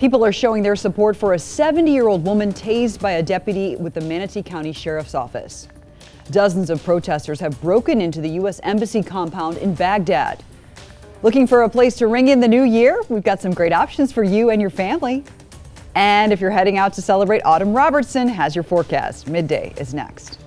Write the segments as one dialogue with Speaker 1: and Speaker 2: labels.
Speaker 1: People are showing their support for a 70-year-old woman tased by a deputy with the Manatee County Sheriff's Office. Dozens of protesters have broken into the U.S. Embassy compound in Baghdad. Looking for a place to ring in the new year? We've got some great options for you and your family. And if you're heading out to celebrate, Autumn Robertson has your forecast. Midday is next.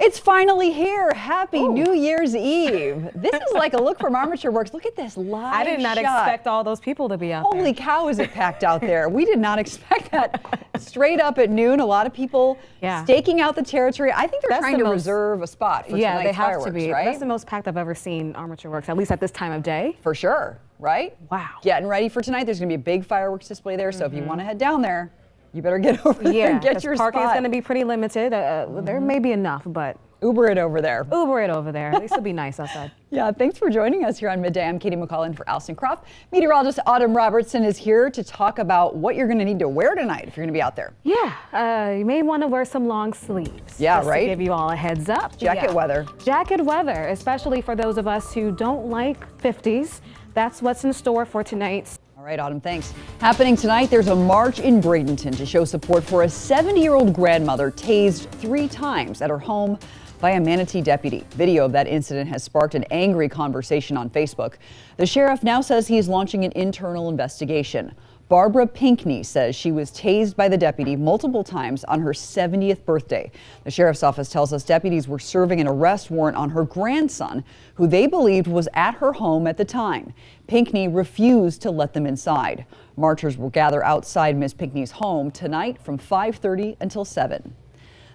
Speaker 1: It's finally here. Happy New Year's Eve. This is like a look from Armature Works. Look at this live
Speaker 2: I did not expect all those people to be out there.
Speaker 1: Holy cow, is it packed out there. We did not expect that. Straight up at noon, a lot of people staking out the territory. I think they're trying to reserve a spot for tonight's fireworks,
Speaker 2: to be.
Speaker 1: Right?
Speaker 2: That's the most packed I've ever seen Armature Works, at least at this time of day.
Speaker 1: For sure, right?
Speaker 2: Wow.
Speaker 1: Getting ready for tonight. There's going to be a big fireworks display there, so if you want to head down there, you better get over there and get your spot.
Speaker 2: Parking is going to be pretty limited. There may be enough, but
Speaker 1: Uber it over there.
Speaker 2: Uber it over there. At least it'll be nice outside.
Speaker 1: Yeah, thanks for joining us here on Midday. I'm Katie McCall in for Allison Croft. Meteorologist Autumn Robertson is here to talk about what you're going to need to wear tonight if you're going to be out there.
Speaker 2: Yeah, you may want to wear some long sleeves.
Speaker 1: Yeah,
Speaker 2: just
Speaker 1: right.
Speaker 2: To give you all a heads up.
Speaker 1: Jacket weather.
Speaker 2: Jacket weather, especially for those of us who don't like 50s. That's what's in store for tonight.
Speaker 1: All right, Autumn, thanks. Happening tonight, there's a march in Bradenton to show support for a 70-year-old grandmother tased 3 times at her home by a Manatee deputy. Video of that incident has sparked an angry conversation on Facebook. The sheriff now says he is launching an internal investigation. Barbara Pinckney says she was tased by the deputy multiple times on her 70th birthday. The sheriff's office tells us deputies were serving an arrest warrant on her grandson, who they believed was at her home at the time. Pinckney refused to let them inside. Marchers will gather outside Ms. Pinckney's home tonight from 5:30 until 7.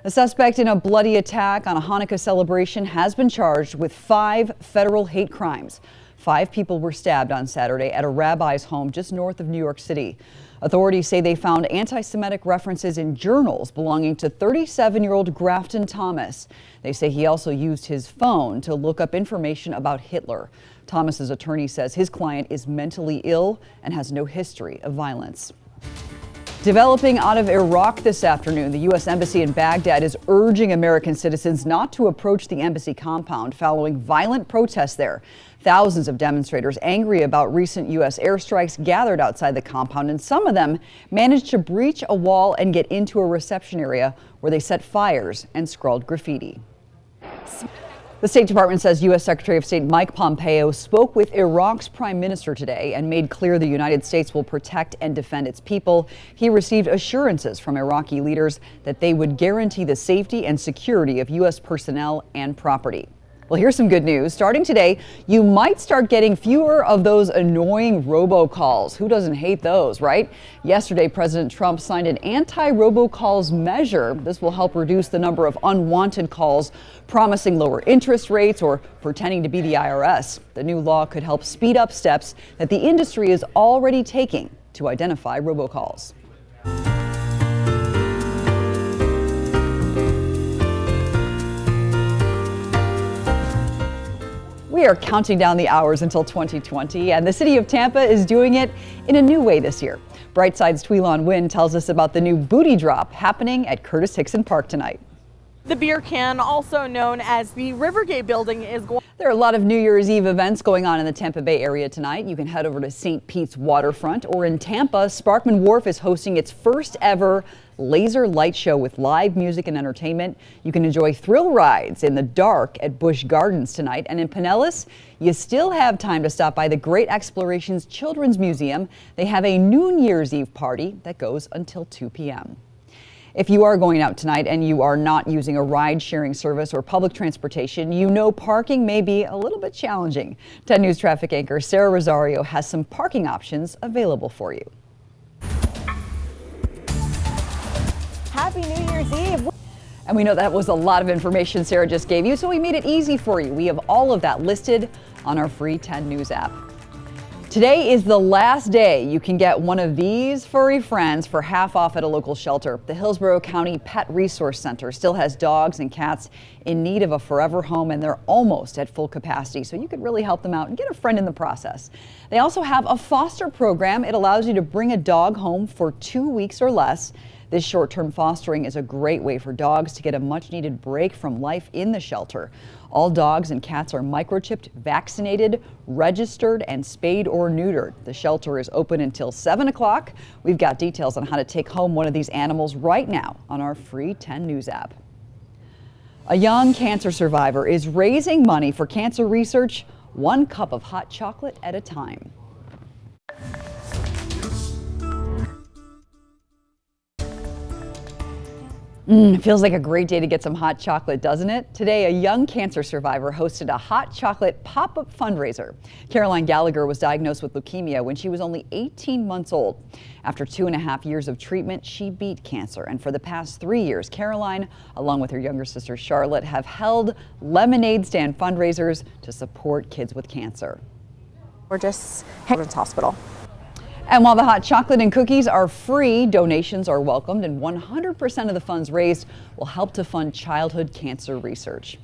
Speaker 1: A suspect in a bloody attack on a Hanukkah celebration has been charged with 5 federal hate crimes. 5 people were stabbed on Saturday at a rabbi's home just north of New York City. Authorities say they found anti-Semitic references in journals belonging to 37-year-old Grafton Thomas. They say he also used his phone to look up information about Hitler. Thomas's attorney says his client is mentally ill and has no history of violence. Developing out of Iraq this afternoon, the U.S. Embassy in Baghdad is urging American citizens not to approach the embassy compound following violent protests there. Thousands of demonstrators angry about recent U.S. airstrikes gathered outside the compound, and some of them managed to breach a wall and get into a reception area where they set fires and scrawled graffiti. The State Department says U.S. Secretary of State Mike Pompeo spoke with Iraq's prime minister today and made clear the United States will protect and defend its people. He received assurances from Iraqi leaders that they would guarantee the safety and security of U.S. personnel and property. Well, here's some good news. Starting today, you might start getting fewer of those annoying robocalls. Who doesn't hate those, right? Yesterday, President Trump signed an anti-robocalls measure. This will help reduce the number of unwanted calls promising lower interest rates or pretending to be the IRS. The new law could help speed up steps that the industry is already taking to identify robocalls. We are counting down the hours until 2020, and the city of Tampa is doing it in a new way this year. Brightside's Tweelon Wynn tells us about the new booty drop happening at Curtis Hickson Park tonight.
Speaker 3: The beer can, also known as the Rivergate building, is going.
Speaker 1: There are a lot of New Year's Eve events going on in the Tampa Bay area tonight. You can head over to St. Pete's waterfront, or in Tampa, Sparkman Wharf is hosting its first ever laser light show with live music and entertainment. You can enjoy thrill rides in the dark at Busch Gardens tonight. And in Pinellas, you still have time to stop by the Great Explorations Children's Museum. They have a New Year's Eve party that goes until 2 p.m. If you are going out tonight and you are not using a ride-sharing service or public transportation, you know parking may be a little bit challenging. 10 News traffic anchor Sarah Rosario has some parking options available for you.
Speaker 3: Happy New Year's Eve.
Speaker 1: And we know that was a lot of information Sarah just gave you, so we made it easy for you. We have all of that listed on our free 10 News app. Today is the last day you can get one of these furry friends for half off at a local shelter. The Hillsborough County Pet Resource Center still has dogs and cats in need of a forever home, and they're almost at full capacity, so you could really help them out and get a friend in the process. They also have a foster program. It allows you to bring a dog home for 2 weeks or less. This short-term fostering is a great way for dogs to get a much-needed break from life in the shelter. All dogs and cats are microchipped, vaccinated, registered, and spayed or neutered. The shelter is open until 7 o'clock. We've got details on how to take home one of these animals right now on our free 10 News app. A young cancer survivor is raising money for cancer research, one cup of hot chocolate at a time. Feels like a great day to get some hot chocolate, doesn't it? Today, a young cancer survivor hosted a hot chocolate pop-up fundraiser. Caroline Gallagher was diagnosed with leukemia when she was only 18 months old. After 2.5 years of treatment, she beat cancer. And for the past 3 years, Caroline, along with her younger sister Charlotte, have held lemonade stand fundraisers to support kids with cancer.
Speaker 4: We're just Children's Hospital.
Speaker 1: And while the hot chocolate and cookies are free, donations are welcomed, and 100% of the funds raised will help to fund childhood cancer research.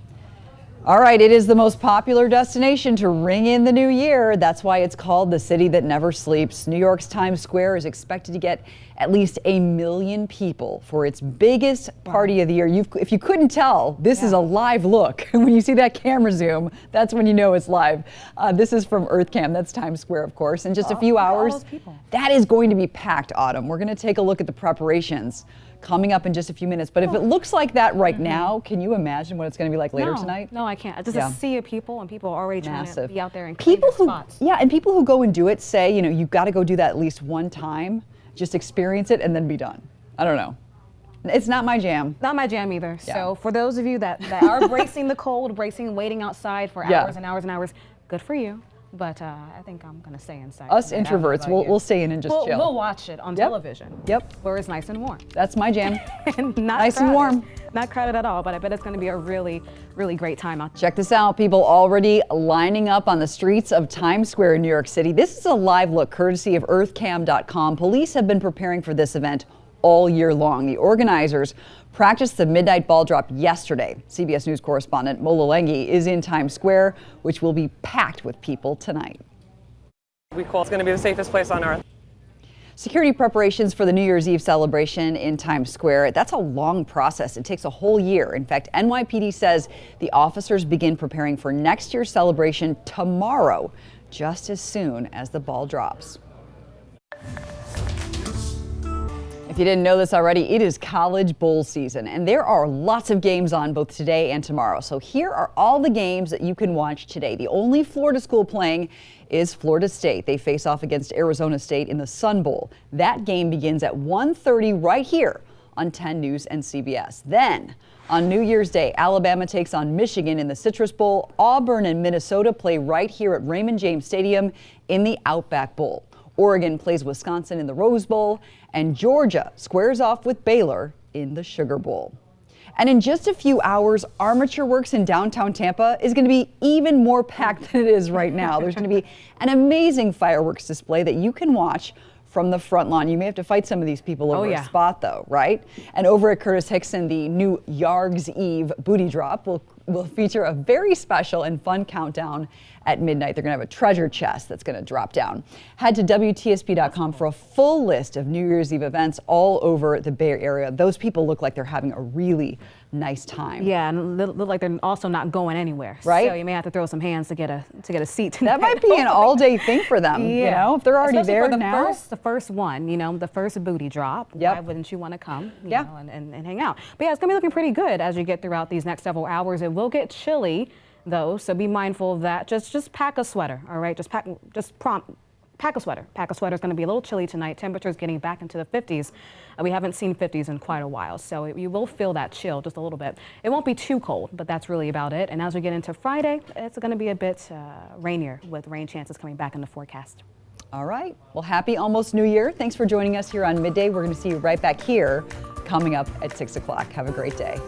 Speaker 1: All right, it is the most popular destination to ring in the new year. That's why it's called the city that never sleeps. New York's Times Square is expected to get at least 1 million people for its biggest party of the year. If you couldn't tell, this is a live look. When you see that camera zoom, that's when you know it's live. This is from EarthCam. That's Times Square, of course. In just a few hours, that is going to be packed, Autumn. We're going to take a look at the preparations coming up in just a few minutes. But if it looks like that right now, can you imagine what it's going to be like later tonight?
Speaker 2: No, I can't. It's just a sea of people, and people are already trying to be out there and
Speaker 1: people
Speaker 2: claim their spots.
Speaker 1: Yeah, and people who go and do it say, you know, you've got to go do that at least one time, just experience it and then be done. I don't know. It's not my jam.
Speaker 2: Not my jam either. Yeah. So for those of you that are bracing the cold, waiting outside for hours and hours and hours, good for you. But I think I'm going to stay inside.
Speaker 1: Us introverts, we'll stay in and just chill.
Speaker 2: We'll watch it on television.
Speaker 1: Yep.
Speaker 2: Where it's nice and warm.
Speaker 1: That's my jam.
Speaker 2: And not
Speaker 1: nice
Speaker 2: crowded.
Speaker 1: And warm.
Speaker 2: Not crowded at all, but I bet it's going to be a really, really great time out there.
Speaker 1: Check this out. People already lining up on the streets of Times Square in New York City. This is a live look courtesy of earthcam.com. Police have been preparing for this event all year long. The organizers practiced the midnight ball drop yesterday. CBS News correspondent Mola Lengi is in Times Square, which will be packed with people tonight.
Speaker 5: It's going to be the safest place on earth.
Speaker 1: Security preparations for the New Year's Eve celebration in Times Square, that's a long process. It takes a whole year. In fact, NYPD says the officers begin preparing for next year's celebration tomorrow, just as soon as the ball drops. If you didn't know this already, it is college bowl season, and there are lots of games on both today and tomorrow. So here are all the games that you can watch today. The only Florida school playing is Florida State. They face off against Arizona State in the Sun Bowl. That game begins at 1:30 right here on 10 News and CBS. Then on New Year's Day, Alabama takes on Michigan in the Citrus Bowl. Auburn and Minnesota play right here at Raymond James Stadium in the Outback Bowl. Oregon plays Wisconsin in the Rose Bowl, and Georgia squares off with Baylor in the Sugar Bowl. And in just a few hours, Armature Works in downtown Tampa is going to be even more packed than it is right now. There's going to be an amazing fireworks display that you can watch from the front lawn. You may have to fight some of these people over a spot though, right? And over at Curtis Hickson, the new Yarg's Eve booty drop will feature a very special and fun countdown at midnight. They're going to have a treasure chest that's going to drop down. Head to WTSP.com for a full list of New Year's Eve events all over the Bay Area. Those people look like they're having a really nice time.
Speaker 2: Yeah, and look like they're also not going anywhere.
Speaker 1: Right?
Speaker 2: So you may have to throw some hands to get a seat
Speaker 1: That
Speaker 2: tonight.
Speaker 1: might be an all-day thing for them. You know, if they're already
Speaker 2: especially
Speaker 1: there now.
Speaker 2: The first one, you know, the first booty drop.
Speaker 1: Yep.
Speaker 2: Why wouldn't you want to come, you know, and hang out? But yeah, it's going to be looking pretty good as you get throughout these next several hours. It will get chilly though, so be mindful of that. Just pack a sweater, all right? Pack a sweater. Pack a sweater. It's going to be a little chilly tonight. Temperatures getting back into the 50s. We haven't seen 50s in quite a while, so you will feel that chill just a little bit. It won't be too cold, but that's really about it. And as we get into Friday, it's going to be a bit rainier with rain chances coming back in the forecast.
Speaker 1: All right. Well, happy almost New Year. Thanks for joining us here on Midday. We're going to see you right back here coming up at 6 o'clock. Have a great day.